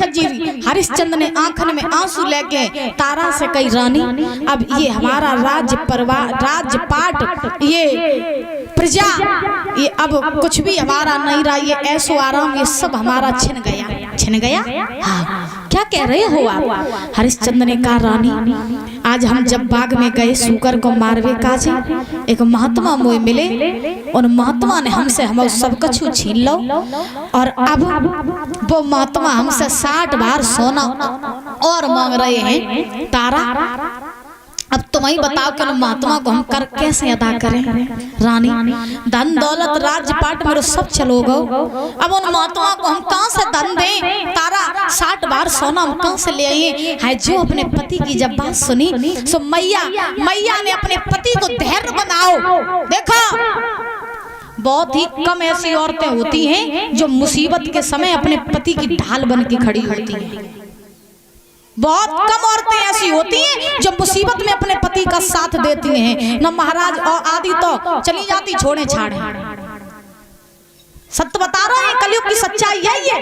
परीक्षित जी हरिश्चंद्र ने आंखन में आंसू लेके तारा से कही, रानी अब ये हमारा राज्य परिवार राजपाट ये प्रजा ये अब कुछ भी हमारा नहीं रहा, ये ऐसो आराम ये सब हमारा छिन गया। हाँ क्या कह रहे हो आप? हरिश्चंद्र ने कहा, रानी आज हम जब बाग में गए सूकर को मारवे काजे एक महात्मा मोए मिले, और महात्मा ने हमसे हम सब कछु छीन लो, और अब वो महात्मा हमसे 60 बार सोना और मांग रहे हैं। तारा अब तुम ही बताओ कि महात्मा को हम कर कैसे अदा करें? रानी धन दौलत राजपाट मेरे सब चलो गो, अब उन महात्मा को हम कहां से धन दें? तारा 60 बार सोना हम कहां से ले आए है? जो अपने पति की जब बात सुनी सो मैया ने अपने पति को धैर्य बनाओ। देखो बहुत ही कम ऐसी औरतें होती हैं जो मुसीबत के समय अपने पति की ढाल बन के खड़ी होती हैं। बहुत कम औरतें ऐसी होती हैं जो मुसीबत में अपने पति का साथ देती हैं। न महाराज और आदि तो चली जाती छोड़े छाड़े। सत्य बता रहे हैं, कलयुग की सच्चाई यही है।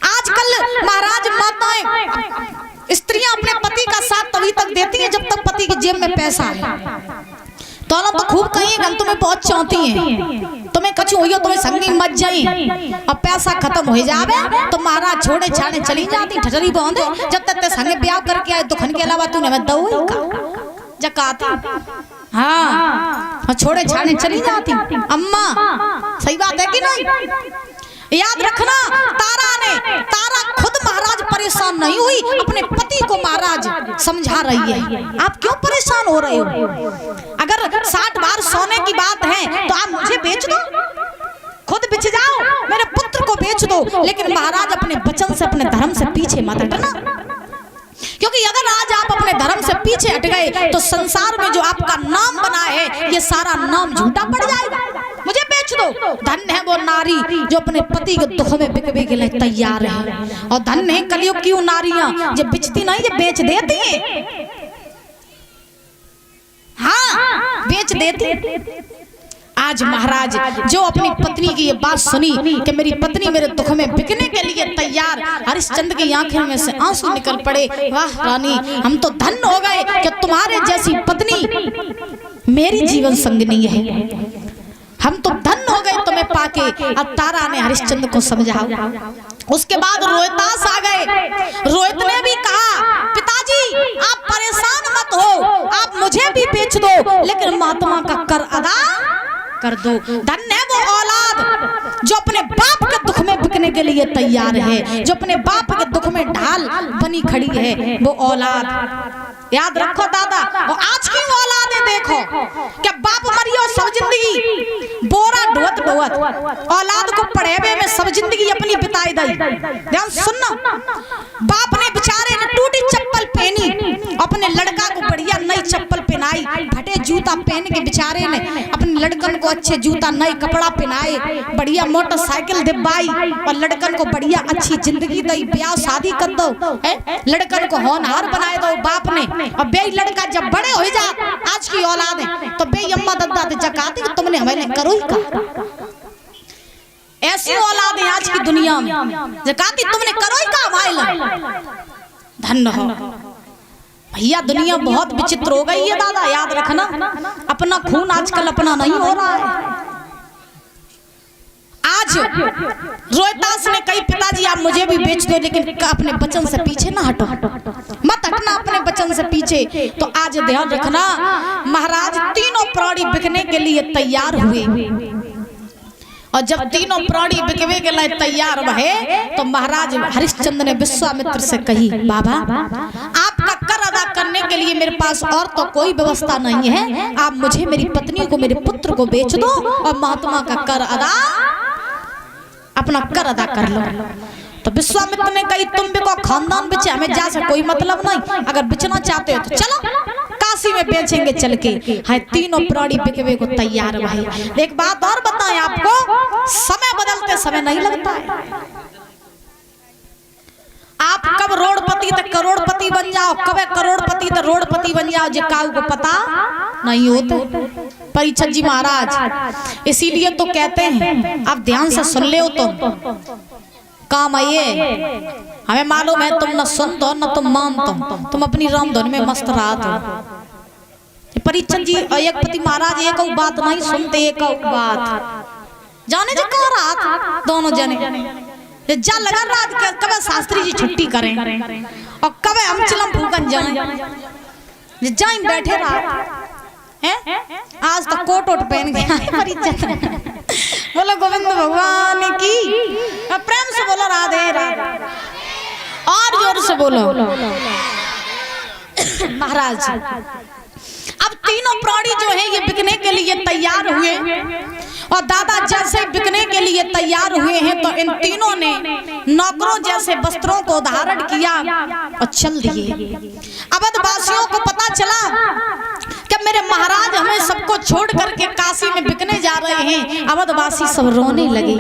आजकल महाराज माताएं स्त्रियां अपने पति का साथ तभी तक देती हैं जब तक पति की जेब में पैसा है। तो खूब कहीं गन तुम्हें बहुत चाहती हैं, तुम्हें कछु हो तुम्हें संगी मत जाई, और पैसा खत्म हो जावे तो महाराज छोड़े छाड़े चली जाती ठठरी बांधे। जब तक ते संगे ब्याह करके आए दुखन के अलावा तूने मैं दो जकाती। हाँ छोड़े छाड़े चली जाती। अम्मा सही बात है कि नहीं? याद रखना तारा खुद महाराज परेशान नहीं हुई, अपने पति को महाराज समझा रही है। आप क्यों परेशान हो रहे हो? अगर 60 बार सोने की बात है तो आप मुझे बेच दो, खुद बिछ जाओ, मेरे पुत्र को बेच दो, लेकिन महाराज अपने वचन से अपने धर्म से पीछे मत हटना। क्योंकि अगर आज आप अपने धर्म से पीछे हट गए तो संसार में जो आपका नाम बना है ये सारा नाम झूठा पड़ जाएगा। मुझे बेच दो। धन्य है वो नारी जो अपने पति के दुख में बिकने के लिए तैयार है, और धन्य है कलयुग की वो नारियां जो बिचती नहीं ये बेच देती हैं। हाँ बेच देती। आज महाराज जो अपनी पत्नी की ये बात सुनी कि मेरी पत्नी मेरे दुख में बिकने के लिए तैयार, हरिश्चंद्र की आंखों में से आंसू निकल पड़े। वाह रानी हम तो धन्य हो गए कि तुम्हारे जैसी पत्नी मेरी जीवन संगिनी है। हम तो धन्य हो गए तुम्हें पाके। अब तारा ने हरिश्चंद्र को समझाया। उसके बाद रोहितास आ गए। रोहित ने भी कहा, पिताजी आप परेशान मत हो, आप मुझे भी बेच दो, लेकिन महात्मा का कर अदा कर दो। धन्य है वो औलाद जो अपने बाप के दुख में बिकने के लिए तैयार है, जो अपने बाप के दुख में ढाल बनी खड़ी है वो औलाद। याद रखो दादा, और आज की औलादें देखो क्या बाप मरियो सब जिंदगी बोरा ढोत ढोत औलाद को पढ़ेवे में सब जिंदगी अपनी बिताई दी। ध्यान सुनना, बाप ने बेचारे ने टूटी चप्पल पहनी, अपने लड़का को बढ़िया नई चप्पल पहनाई, फटे जूता पहन के बेचारे ने अपने लड़कन को अच्छे जूता नए कपड़ा पहनाए, बढ़िया मोटरसाइकिल दिवाई, और लड़कन को बढ़िया अच्छी जिंदगी दी, ब्याह शादी कर दो, लड़कन को होनहार बनाए दो बाप ने। और बे लड़का जब बड़े हो जा, आज की औलाद है तो बे अम्मा दद्दा ते जकाती तुमने हमें करो ही का। ऐसी औलाद है आज की दुनिया में, जकाती तुमने करो ही का भाई। धन्य हो भैया, दुनिया बहुत विचित्र हो गई है दादा। याद रखना, अपना खून आजकल अपना नहीं हो रहा है। आज रोहितास ने कही, पिताजी आप मुझे भी बेच दो, लेकिन अपने वचन से पीछे ना हटो, मत हटना अपने वचन से पीछे। तो आज ध्यान रखना, महाराज तीनों प्राणी बिकने के लिए तैयार हुए, और जब तीनों प्राणी बिकने के लिए तैयार हुए तो महाराज हरिश्चंद्र ने विश्वामित्र से कही, बाबा आपका कर अदा करने के लिए मेरे पास और तो कोई व्यवस्था नहीं है, आप मुझे मेरी पत्नी को मेरे पुत्र को बेच दो और महात्मा का कर अदा अपना कर अदा कर लो। तो विश्वामित्र ने कही, तुम भी को खानदान बेचे, हमें जा से कोई मतलब नहीं, अगर बेचना चाहते हो तो चलो काशी में बेचेंगे चल के। है तीनों प्राणी बिकवे को तैयार भाई। एक बात और बताएं आपको, समय बदलते समय नहीं लगता है। आप कब रोडपति तक करोड़पति बन जाओ, कब करोड़पति तक रोडपति बन जाओ, जे काऊ को पता नहीं होता। परीक्षित जी महाराज इसीलिए तो कहते हैं, आप ध्यान से सुन ले तो काम आइए। हमें मालूम है तुम न सुन दो न तुम मान दो, तुम अपनी राम धुन में मस्त रहा दो। परिचंद जी अयगपति महाराज एक बात नहीं सुनते, एक बात जाने जो कह रहा दोनों जने जा लगा रात के कब शास्त्री जी छुट्टी करें और कब हम चिलम फूकन जाएं जाइन बैठे रहा हैं। आज तक कोट ओट पहन गया परिचंद। बोलो गोविंद भगवान की, प्रेम से बोलो राधे राधे, और जोर से बोलो। महाराज अब तीनों प्राणी जो है ये बिकने के लिए तैयार हुए और दादा जैसे बिकने के लिए तैयार हुए हैं तो इन तीनों ने नौकरों जैसे वस्त्रों को धारण किया और चल दिए। अवध वासियों को पता चला कि मेरे महाराज हमें सबको छोड़ करके काशी में बिकने जा रहे हैं। अवधवासी सब रोने लगे।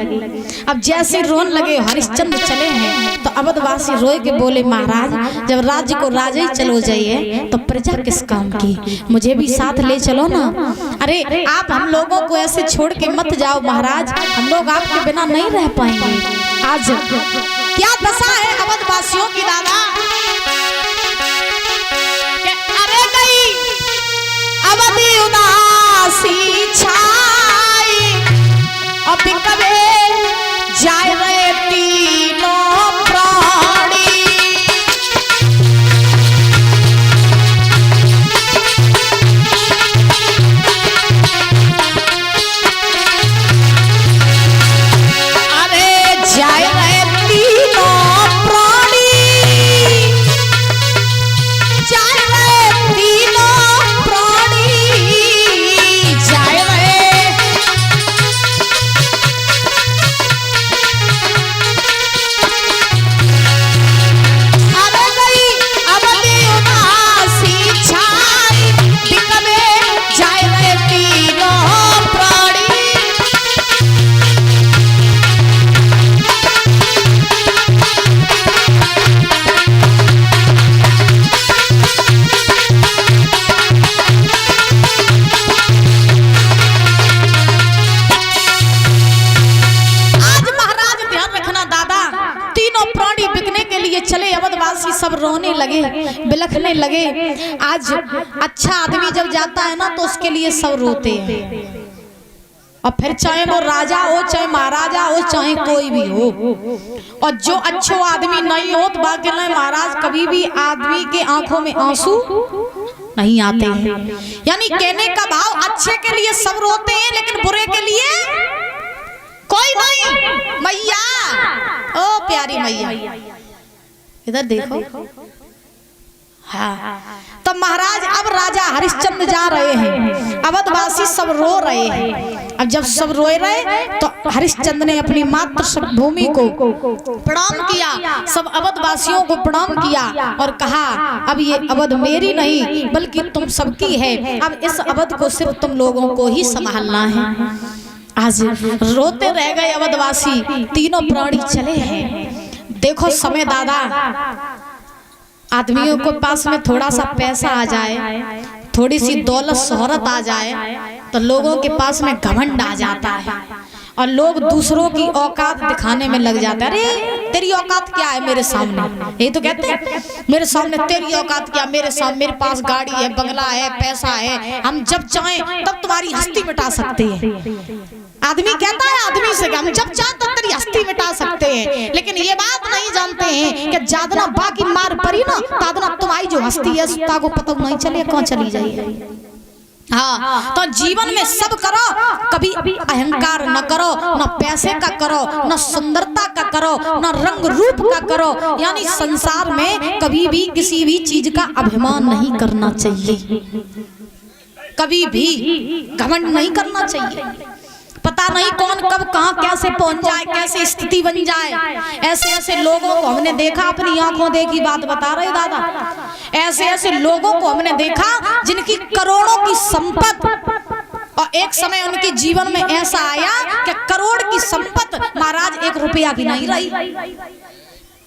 अब जैसे रोने लगे हरिश्चंद्र चले हैं तो अवधवासी रोए के बोले महाराज जब राज्य को राजा ही चलो जाइए तो प्रजा किस काम की, मुझे भी साथ ले चलो ना। अरे आप हम लोगों को ऐसे छोड़ के मत जाओ महाराज, हम लोग आपके बिना नहीं रह पाएंगे। आज क्या दशा है अवधवासियों की दादा, अरे गई अवधि उदासी छाई अब कबे जाए रहे तीनों प्राणी। अरे जाए रहे तीनों प्राणी, जाए रहे तीनों प्राणी, जाए रहे। अरे गई अवधि उदासी छाई बिकबे जाए रहे तीनों प्राणी। आज महाराज ध्यान रखना दादा, तीनों प्राणी बिकने के लिए चले, अवधवासी सब रोने लगे बिलखने लगे। आज अच्छा आदमी जब जाता है ना तो उसके लिए सब रोते हैं, और फिर चाहे वो राजा हो चाहे महाराजा हो चाहे कोई भी हो। और जो अच्छो आदमी नहीं हो तो बाकी महाराज कभी भी आदमी के आंखों में आंसू नहीं आते हैं। यानी कहने का भाव अच्छे के लिए सब रोते हैं लेकिन बुरे के लिए कोई नहीं। मैया ओ प्यारी मैया इधर देखो। हाँ तो महाराज अब राजा हरिश्चंद्र जा रहे हैं, अवधवासी सब रो रहे हैं। अब जब सब रोए रहे तो हरिश्चंद्र ने अपनी मातृ भूमि को प्रणाम किया, सब अवधवासियों को प्रणाम किया और कहा अब ये अवध मेरी नहीं बल्कि तुम सबकी है, अब इस अवध को सिर्फ तुम लोगों को ही संभालना है। आज रोते रह गए अवधवासी, तीनों प्राणी चले हैं। देखो समय दादा, आदमियों को पास में थोड़ा सा पैसा आ जाए, थोड़ी सी दौलत शोहरत आ जाए तो लोगों के पास में घमंड आ जाता है और लोग दूसरों की औकात दिखाने में लग जाते हैं। अरे तेरी औकात क्या है मेरे सामने, यही तो कहते हैं मेरे सामने तेरी औकात क्या, मेरे सामने मेरे पास गाड़ी है बंगला है पैसा है, हम जब चाहें तब तुम्हारी हस्ती मिटा सकते हैं। आदमी कहता है आदमी से हम जब चाहे तब तेरी हस्ती मिटा सकते हैं, लेकिन ये बात नहीं जानते हैं कि जादना बाकी मार पड़ी ना तादना तुम्हारी जो हस्ती है सुता को पता नहीं चले कहाँ चली जाए। हाँ तो जीवन में सब करो, कभी अहंकार न करो, न पैसे का करो, न सुंदरता का करो, न रंग रूप का करो। यानी संसार में कभी भी किसी भी चीज का अभिमान नहीं करना चाहिए, कभी भी घमंड नहीं करना चाहिए। पता नहीं कौन कब कहां कैसे पहुंच जाए, कैसे स्थिति बन जाए। ऐसे ऐसे लोगों को हमने देखा, अपनी आंखों देखी बात बता रहे दादा, ऐसे ऐसे लोगों को हमने देखा जिनकी करोड़ों की संपत्ति और एक समय उनके जीवन में ऐसा आया कि करोड़ की संपत्ति महाराज 1 रुपया भी नहीं रही।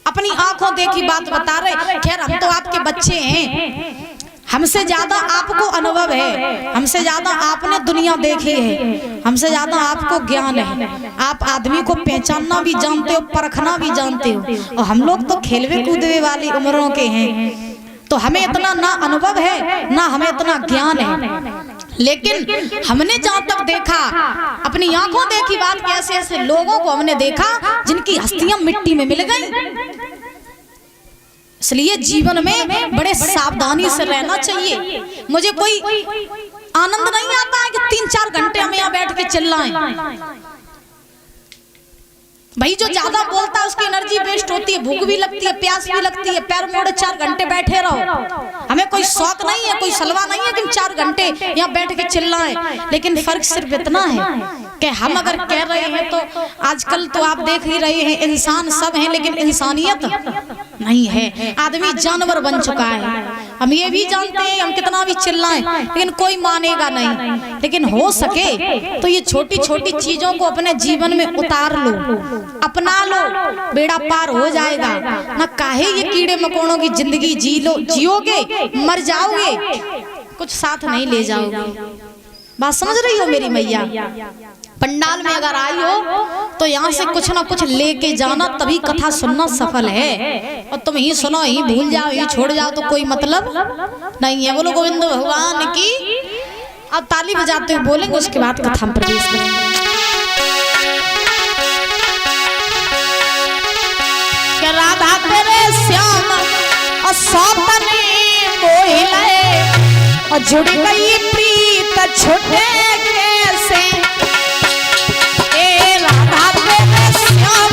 अपनी आंखों देखी बात बता रहे। खैर हम तो आपके बच्चे हैं, हमसे ज्यादा आपको अनुभव है, हमसे ज्यादा आपने दुनिया देखी है, हमसे ज्यादा आपको ज्ञान है। आप आदमी को पहचानना भी जानते हो, परखना भी जानते हो, और हम लोग तो खेलवे कूदवे वाली उम्रों के हैं, तो हमें इतना ना अनुभव है ना हमें इतना ज्ञान है। लेकिन हमने जहाँ तक देखा, अपनी आंखों देखी बात, कैसे ऐसे लोगों को हमने देखा जिनकी हस्तियां मिट्टी में मिल गई। इसलिए जीवन में बड़े सावधानी से रहना चाहिए। मुझे कोई आनंद नहीं आता है कि 3-4 घंटे हम यहाँ बैठ के चिल्लाएं। भाई जो ज्यादा बोलता है उसकी एनर्जी वेस्ट होती है, भूख भी लगती है, प्यास भी लगती है, पैर मोड़े 4 घंटे बैठे रहो। हमें कोई शौक नहीं है, कोई सलवा नहीं है कि 4 घंटे यहाँ बैठ के चिल्लाएं। लेकिन फर्क सिर्फ इतना है कि हम अगर कह रहे हैं तो आजकल तो आप देख ही रहे हैं, इंसान सब हैं लेकिन इंसानियत नहीं है। आदमी जानवर बन चुका है। हम ये भी जानते हैं हम कितना भी चिल्लाएं लेकिन कोई मानेगा नहीं। लेकिन हो सके तो ये छोटी छोटी चीजों को अपने जीवन में उतार लो, अपना लो, बेड़ा पार हो जाएगा। ना काहे ये कीड़े मकोड़ों की जिंदगी जियोगे, मर जाओगे, कुछ साथ नहीं ले जाओगे। बात समझ रही हो मेरी मैया? पंडाल में अगर आई हो तो यहाँ से कुछ ना कुछ लेके जाना, तभी कथा सुनना सफल है। और तुम ही सुनो, ही भूल जाओ, ही छोड़ जाओ तो कोई मतलब नहीं है। बोलो गोविंद भगवान की। अब ताली बजाते हुए बोलेंगे, उसके बाद कथा में प्रवेश करेंगे। राधा तेरे श्याम और सौतने मोहिले, और जुड़ गई प्रीत छुटे कैसे। ए राधा तेरे श्याम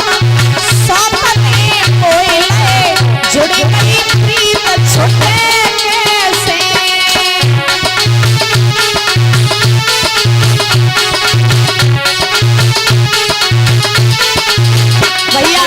सौतने मोहिले, जुड़ गई प्रीत छुटे कैसे। भैया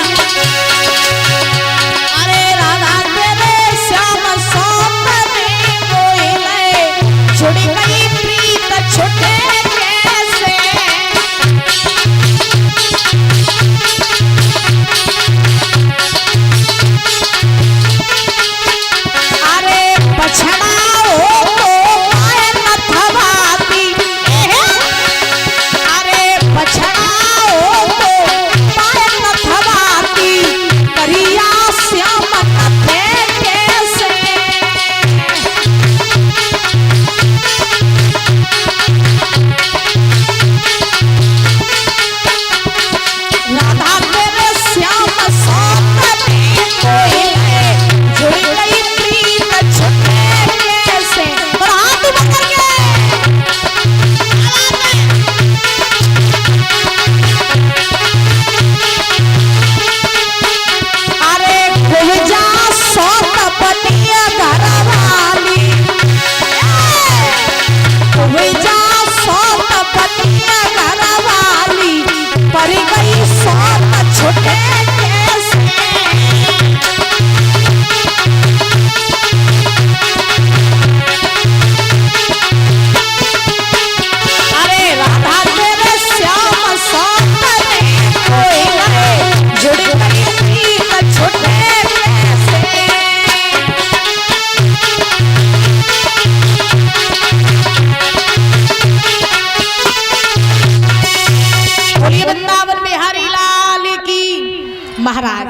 महाराज।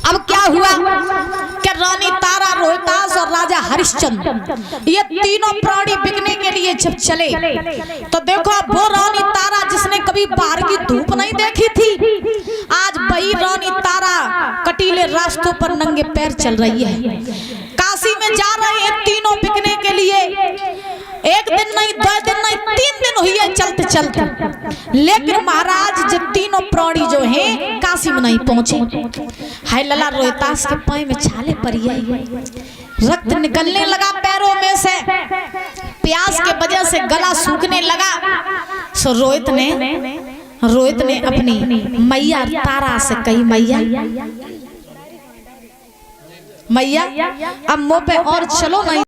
अब क्या हुआ कि रानी तारा, रोहतास और राजा हरिश्चंद्र ये तीनों प्राणी बिकने के लिए जब चले तो देखो वो रानी तारा जिसने कभी बाहर की धूप नहीं देखी थी, आज वही रानी तारा कटीले रास्तों पर नंगे पैर चल रही है। काशी में जा रहे हैं तीनों बिकने के लिए। एक दिन नहीं, 2 दिन नहीं, 3 दिन हुई है चलते चलते। लेकिन महाराज जो तीनों प्राणी जो हैं काशी में नहीं पहुंचे। हाय लला, रोहतास के पांव में छाले पड़ी है, रक्त निकलने लगा पैरों में से, प्यास के वजह से गला सूखने लगा। सो रोहित ने अपनी मैया तारा से कही, मैया अब मुंह पे और चलो नहीं।